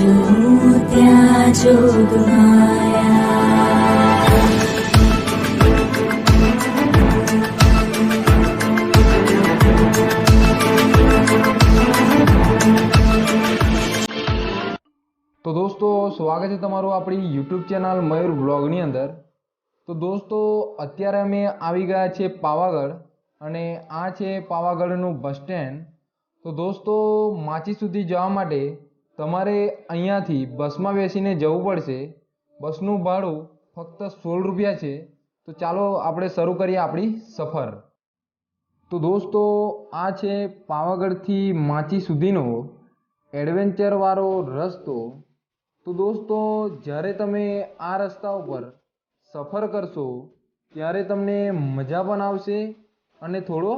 છું ત્યાં જોગમાયા. તો દોસ્તો, સ્વાગત છે તમારું આપણી યુટ્યુબ ચેનલ મયુર બ્લોગની અંદર. તો દોસ્તો, અત્યારે અમે આવી ગયા છીએ પાવાગઢ અને આ છે પાવાગઢનું બસ સ્ટેન્ડ. તો દોસ્તો, માચી સુધી જવા માટે તમારે અહીંયાથી બસમાં બેસીને જવું પડશે. બસનું ભાડું ફક્ત 16 રૂપિયા છે. તો ચાલો આપણે શરૂ કરીએ આપણી સફર. તો દોસ્તો, આ છે પાવાગઢથી માચી સુધીનો એડવેન્ચરવાળો રસ્તો. તો દોસ્તો, જ્યારે તમે આ રસ્તા ઉપર સફર કરશો ત્યારે તમને મજા પણ આવશે અને થોડો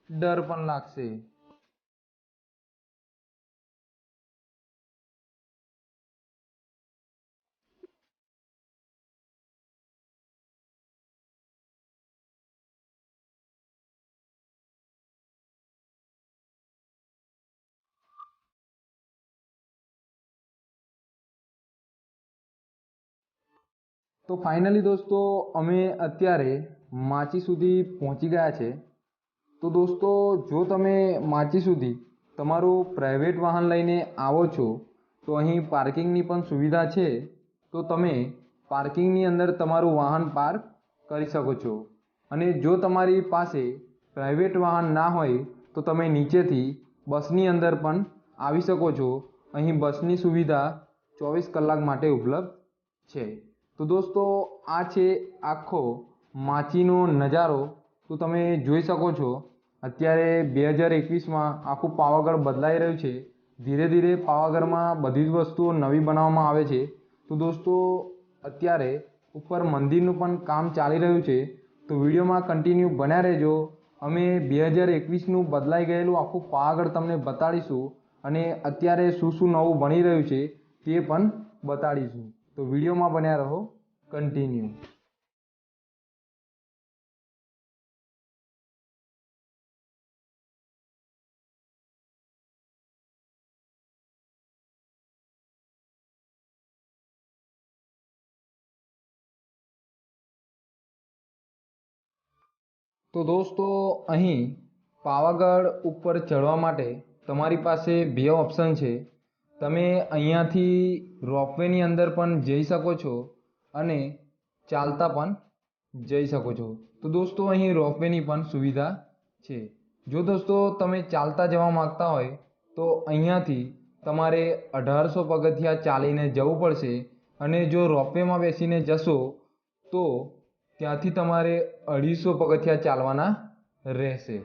ડર પણ લાગશે. તો ફાઇનલી દોસ્તો, અમે અત્યારે માચી સુધી પહોંચી ગયા છે. તો દોસ્તો, જો તમે માચી સુધી તમારું પ્રાઇવેટ વાહન લઈને આવો છો તો અહીં પાર્કિંગની પણ સુવિધા છે. તો તમે પાર્કિંગની અંદર તમારું વાહન પાર્ક કરી શકો છો. અને જો તમારી પાસે પ્રાઇવેટ વાહન ના હોય તો તમે નીચેથી બસની અંદર પણ આવી શકો છો. અહીં બસની સુવિધા 24 કલાક માટે ઉપલબ્ધ છે. તો દોસ્તો, આ છે આખો માચીનો નજારો. તો તમે જોઈ શકો છો અત્યારે 2021માં આખું પાવાગઢ બદલાઈ રહ્યું છે. ધીરે ધીરે પાવાગઢમાં બધી જ વસ્તુઓ નવી બનાવવામાં આવે છે. તો દોસ્તો, અત્યારે ઉપર મંદિરનું પણ કામ ચાલી રહ્યું છે. તો વિડીયોમાં કન્ટિન્યુ બન્યા રહેજો. અમે 2021નું બદલાઈ ગયેલું આખું પાવાગઢ તમને બતાડીશું અને અત્યારે શું શું નવું બની રહ્યું છે તે પણ બતાડીશું. તો વિડીયોમાં બન્યા રહો કન્ટિન્યુ. તો દોસ્તો, અહીં પાવાગઢ ઉપર ચડવા માટે તમારી પાસે બે ઓપ્શન છે. તમે અહીંયાથી રોપવેની અંદર પણ જઈ શકો છો અને ચાલતા પણ જઈ શકો છો. તો દોસ્તો, અહીં રોપવેની પણ સુવિધા છે. જો દોસ્તો તમે ચાલતા જવા માગતા હોય તો અહીંયાથી તમારે 1800 પગથિયાં ચાલીને જવું પડશે. અને જો રોપવેમાં બેસીને જશો તો ત્યાંથી તમારે 250 પગથિયાં ચાલવાના રહેશે.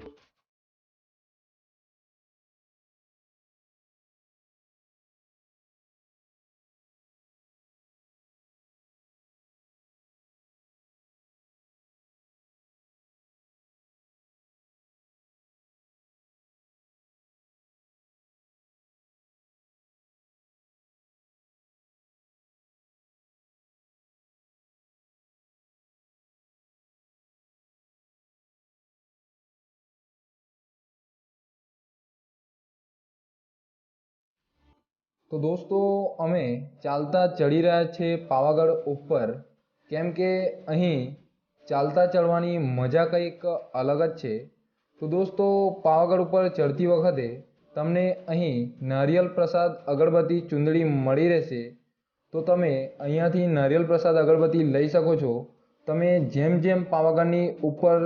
તો દોસ્તો, અમે ચાલતા ચડી રહ્યા છીએ પાવાગઢ ઉપર. કેમ કે અહીં ચાલતા ચડવાની મજા કંઈક અલગ જ છે. તો દોસ્તો, પાવાગઢ ઉપર ચડતી વખતે તમને અહીં નારિયેલ પ્રસાદ અગરબત્તી ચૂંદડી મળી રહેશે. તો તમે અહીંયાથી નારિયેલ પ્રસાદ અગરબત્તી લઈ શકો છો. તમે જેમ જેમ પાવાગઢની ઉપર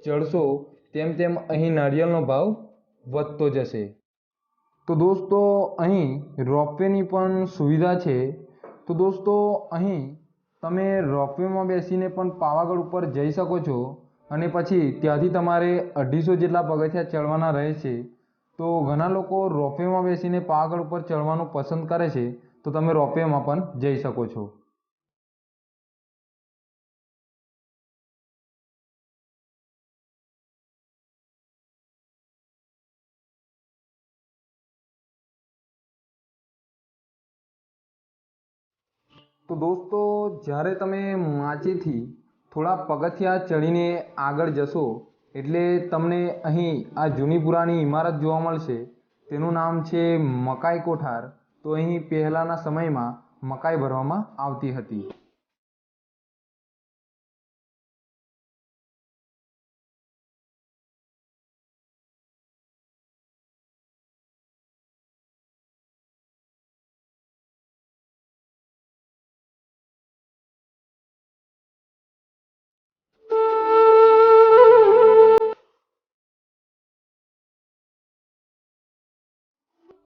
ચડશો તેમ તેમ અહીં નારિયેળનો ભાવ વધતો જશે. તો દોસ્તો, અહીં રોપવેની પણ સુવિધા છે. તો દોસ્તો, અહીં તમે રોપવેમાં બેસીને પણ પાવાગઢ ઉપર જઈ શકો છો અને પછી ત્યાંથી તમારે 250 જેટલા પગથિયાં ચડવાના રહે છે. તો ઘણા લોકો રોપવેમાં બેસીને પાવાગઢ ઉપર ચડવાનું પસંદ કરે છે. તો તમે રોપવેમાં પણ જઈ શકો છો. તો દોસ્તો, જ્યારે તમે માચીથી થોડા પગથિયાં ચડીને આગળ જશો એટલે તમને અહીં આ જૂની પુરાણી ઇમારત જોવા મળશે. તેનું નામ છે મકાઈ કોઠાર. તો અહીં પહેલાંના સમયમાં મકાઈ ભરવામાં આવતી હતી.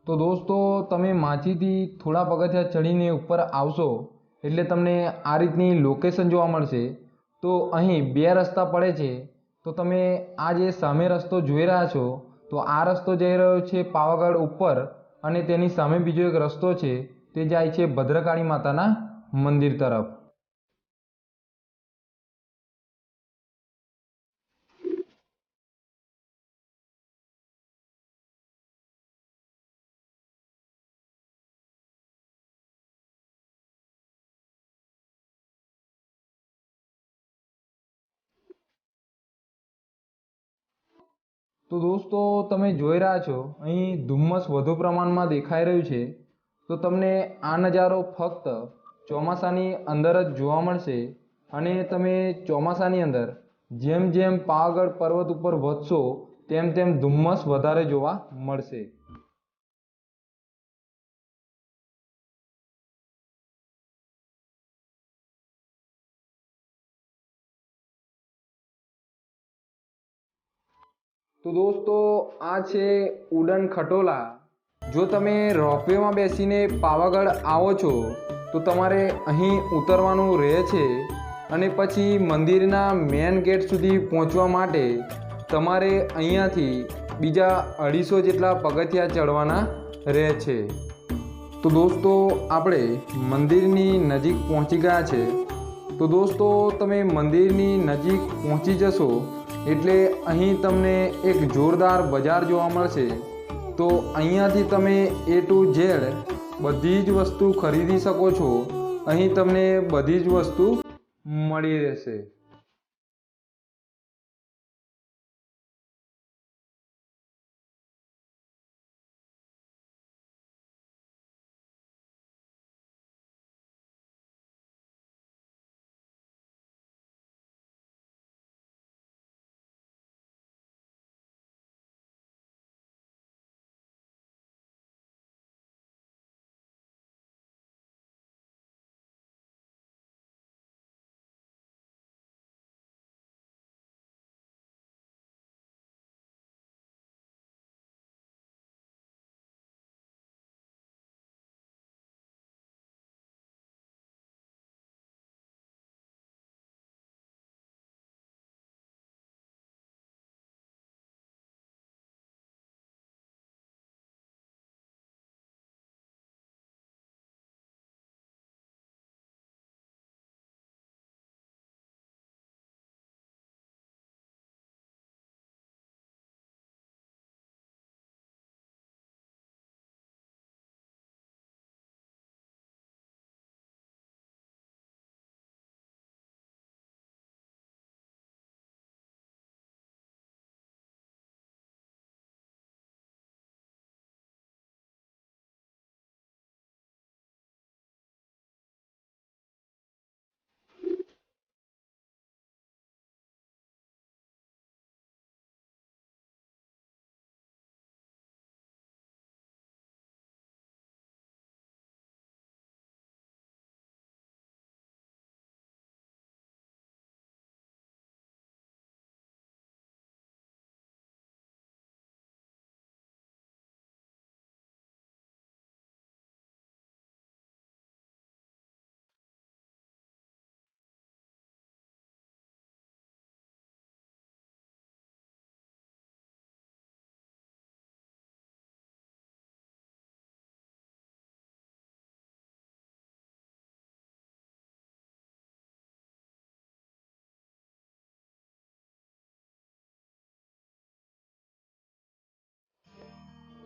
તો દોસ્તો તમે માચીથી થોડા પગથિયા ચડીને ઉપર આવશો એટલે તમને આ રીતની લોકેશન જોવા મળશે. તો અહીં બે રસ્તા પડે છે. તો તમે આ જે સામે રસ્તો જોઈ રહ્યા છો તો આ રસ્તો જઈ રહ્યો છે પાવાગઢ ઉપર અને તેની સામે બીજો એક રસ્તો છે તે જાય છે ભદ્રકાળી માતાના મંદિર તરફ. તો દોસ્તો તમે જોઈ રહ્યા છો અહીં ધુમ્મસ વધુ પ્રમાણમાં દેખાઈ રહ્યું છે. તો તમને આ નજારો ફક્ત ચોમાસાની અંદર જ જોવા મળશે અને તમે ચોમાસાની અંદર જેમ જેમ પાવાગઢ પર્વત ઉપર વધશો તેમ તેમ ધુમ્મસ વધારે જોવા મળશે. તો દોસ્તો આ છે ઉડન ખટોલા. જો તમે રોપવેમાં બેસીને પાવાગઢ આવો છો તો તમારે અહીં ઉતરવાનું રહે છે અને પછી મંદિરના મેન ગેટ સુધી પહોંચવા માટે તમારે અહીંયાથી બીજા 250 જેટલા પગથિયા ચડવાના રહે છે. તો દોસ્તો આપણે મંદિરની નજીક પહોંચી ગયા છે. તો દોસ્તો તમે મંદિરની નજીક પહોંચી જશો એટલે અહીં તમને એક જોરદાર બજાર જોવા મળશે. તો અહીંયાથી તમે A to Z બધી જ વસ્તુ ખરીદી શકો છો. અહીં તમને બધી જ વસ્તુ મળી રહેશે.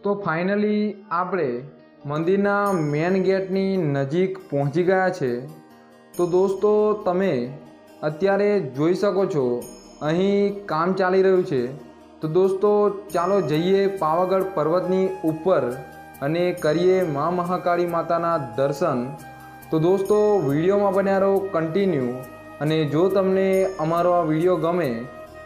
તો ફાઇનલી આપણે મંદિરના મેન ગેટની નજીક પહોંચી ગયા છે. તો દોસ્તો તમે અત્યારે જોઈ શકો છો અહીં કામ ચાલી રહ્યું છે. તો દોસ્તો ચાલો જઈએ પાવાગઢ પર્વતની ઉપર અને કરીએ મા મહાકાળી માતાના દર્શન. તો દોસ્તો વિડીયોમાં બન્યા રહો કન્ટિન્યુ. અને જો તમને અમારો આ વિડીયો ગમે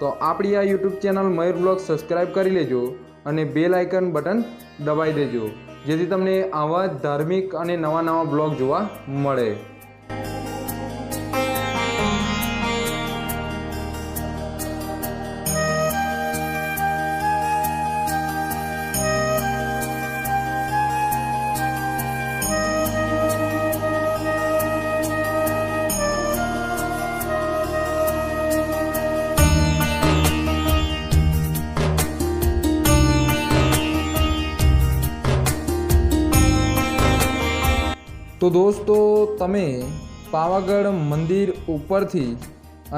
તો આપણી આ યુટ્યુબ ચેનલ મયુર બ્લોગ સબસ્ક્રાઈબ કરી લેજો અને બેલ આઇકન બટન દબાવી દેજો, જેથી તમને આવા જ ધાર્મિક અને નવા બ્લોગ જોવા મળે. તો દોસ્તો તમે પાવાગઢ મંદિર ઉપરથી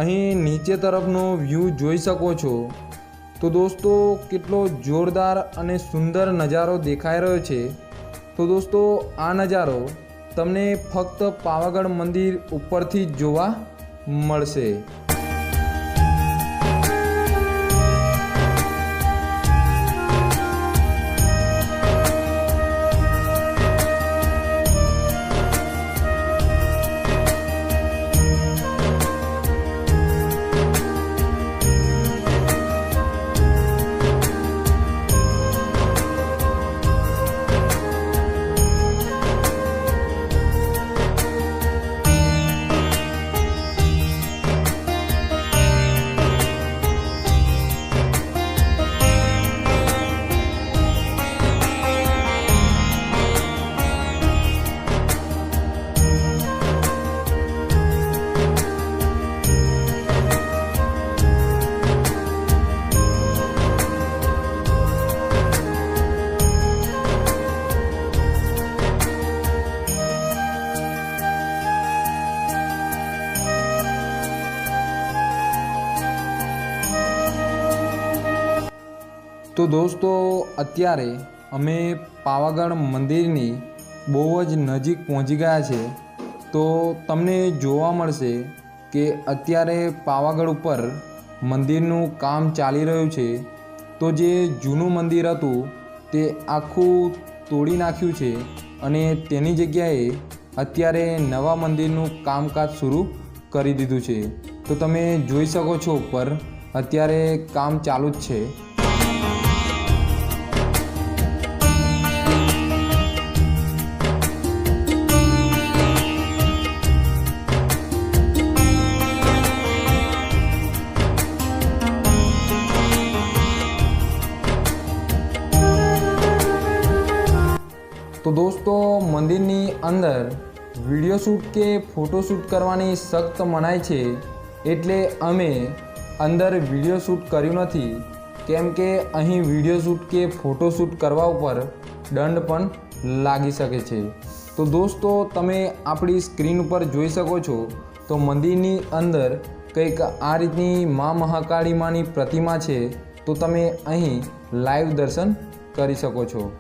અહીં નીચે તરફનો વ્યૂ જોઈ શકો છો. તો દોસ્તો કેટલો જોરદાર અને સુંદર નજારો દેખાઈ રહ્યો છે. તો દોસ્તો આ નજારો તમને ફક્ત પાવાગઢ મંદિર ઉપરથી જ જોવા મળશે. તો દોસ્તો અત્યારે અમે પાવાગઢ મંદિરની બહુ જ નજીક પહોંચી ગયા છે. તો તમને જોવા મળશે કે અત્યારે પાવાગઢ ઉપર મંદિરનું કામ ચાલી રહ્યું છે. તો જે જૂનું મંદિર હતું તે આખું તોડી નાખ્યું છે અને તેની જગ્યાએ અત્યારે નવા મંદિરનું કામકાજ શરૂ કરી દીધું છે. તો તમે જોઈ શકો છો ઉપર અત્યારે કામ ચાલુ જ છે. તો દોસ્તો મંદિરની અંદર વિડીયો શૂટ કે ફોટોશૂટ કરવાની સખ્ત મનાઈ છે, એટલે અમે અંદર વિડીયો શૂટ કર્યું નથી, કેમ કે અહીં વિડીયો શૂટ કે ફોટોશૂટ કરવા ઉપર દંડ પણ લાગી શકે છે. તો દોસ્તો તમે આપણી સ્ક્રીન ઉપર જોઈ શકો છો તો મંદિરની અંદર કંઈક આ રીતની મા મહાકાળી માની પ્રતિમા છે. તો તમે અહીં લાઈવ દર્શન કરી શકો છો.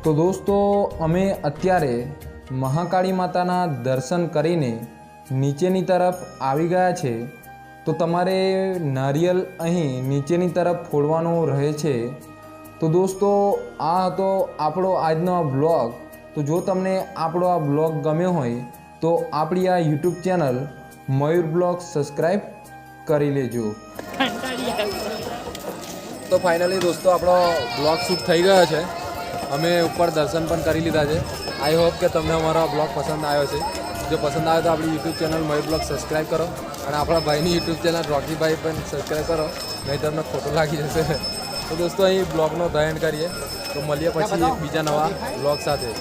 તો દોસ્તો અમે અત્યારે મહાકાળી માતાના દર્શન કરીને નીચેની તરફ આવી ગયા છે. તો તમારે નારિયેલ અહીં નીચેની તરફ ફોડવાનું રહે છે. તો દોસ્તો આ હતો આપણો આજનો બ્લોગ. તો જો તમને આપણો આ બ્લોગ ગમ્યો હોય તો આપણી આ યુટ્યુબ ચેનલ મયુર બ્લોગ સબસ્ક્રાઈબ કરી લેજો. તો ફાઇનલી દોસ્તો આપણો બ્લોગ શૂટ થઈ ગયો છે. અમે ઉપર દર્શન પણ કરી લીધા છે. આઈ હોપ કે તમને અમારો બ્લોગ પસંદ આવ્યો છે. જો પસંદ આવે તો આપણી યુટ્યુબ ચેનલ મયુર બ્લોગ સબસ્ક્રાઈબ કરો અને આપણા ભાઈની યુટ્યુબ ચેનલ રોકીભાઈ પણ સબસ્ક્રાઈબ કરો, નહીં તમને ખોટો લાગી જશે. તો દોસ્તો અહીં બ્લોગનો ધ એન્ડ કરીએ. તો મળીએ પછી એક બીજા નવા બ્લોગ સાથે.